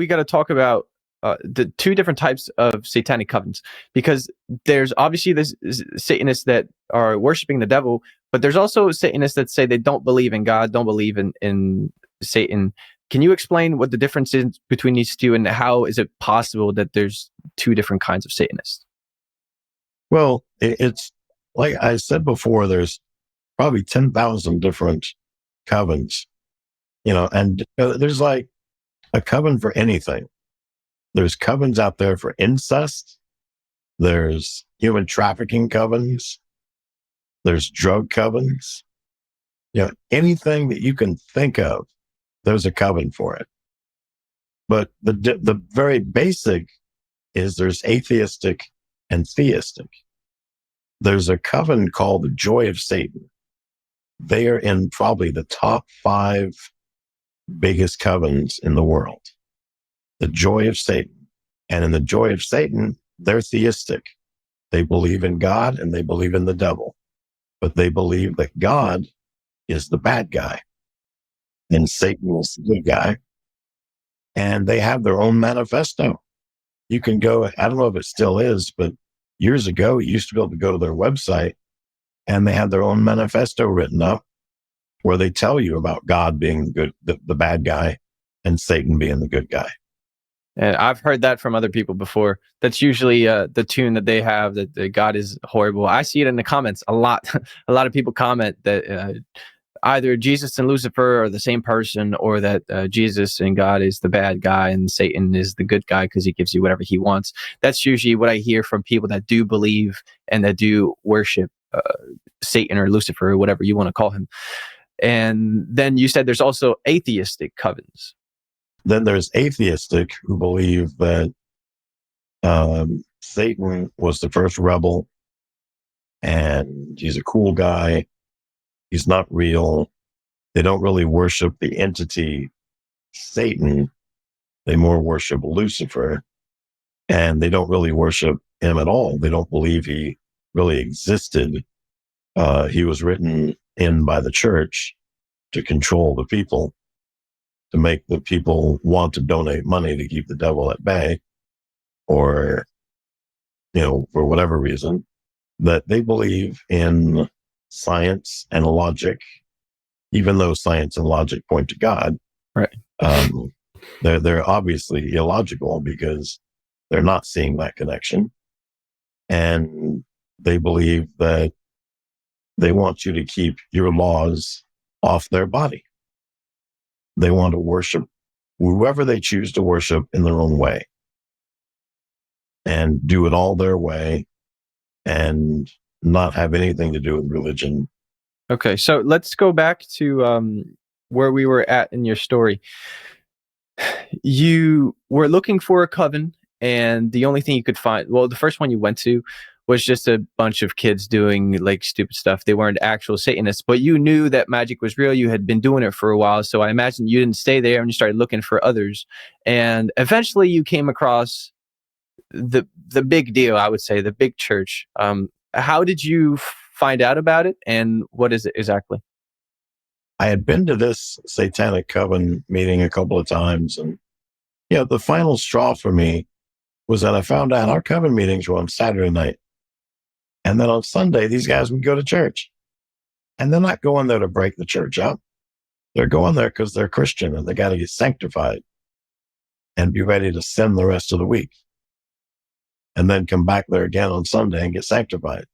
we got to talk about the two different types of satanic covens, because there's obviously this Satanists that are worshiping the devil, but there's also Satanists that say they don't believe in God, don't believe in Satan. Can you explain what the difference is between these two, and how is it possible that there's two different kinds of Satanists? Well, it's like I said before, there's probably 10,000 different covens, and there's like a coven for anything. There's covens out there for incest. There's human trafficking covens. There's drug covens. Anything that you can think of, there's a coven for it. But the very basic is there's atheistic and theistic. There's a coven called the Joy of Satan. They are in probably the top 5 biggest covens in the world. The Joy of Satan. And in the Joy of Satan, they're theistic. They believe in God and they believe in the devil. But they believe that God is the bad guy and Satan is the good guy. And they have their own manifesto. You can go, I don't know if it still is, but years ago, you used to be able to go to their website and they had their own manifesto written up where they tell you about God being the bad guy and Satan being the good guy. And I've heard that from other people before. That's usually the tune that they have, that God is horrible. I see it in the comments a lot. A lot of people comment that either Jesus and Lucifer are the same person, or that Jesus and God is the bad guy and Satan is the good guy because he gives you whatever he wants. That's usually what I hear from people that do believe and that do worship Satan or Lucifer or whatever you want to call him. And then you said there's also atheistic covens. Then there's atheistic who believe that Satan was the first rebel and he's a cool guy. He's not real. They don't really worship the entity Satan. They more worship Lucifer, and they don't really worship him at all. They don't believe he really existed. He was written in by the church to control the people, to make the people want to donate money to keep the devil at bay, or, for whatever reason, that they believe in science and logic, even though science and logic point to God. Right. They're obviously illogical because they're not seeing that connection. And they believe that they want you to keep your laws off their body. They want to worship whoever they choose to worship in their own way and do it all their way and not have anything to do with religion. Okay, so let's go back to where we were at in your story. You were looking for a coven, and the only thing you could find, well, the first one you went to was just a bunch of kids doing like stupid stuff. They weren't actual Satanists, but you knew that magic was real. You had been doing it for a while. So I imagine you didn't stay there and you started looking for others. And eventually you came across the big deal, I would say, the big church. How did you find out about it, and what is it exactly? I had been to this satanic coven meeting a couple of times, and the final straw for me was that I found out our coven meetings were on Saturday night. And then on Sunday, these guys would go to church. And they're not going there to break the church up. They're going there because they're Christian and they got to get sanctified and be ready to sin the rest of the week. And then come back there again on Sunday and get sanctified.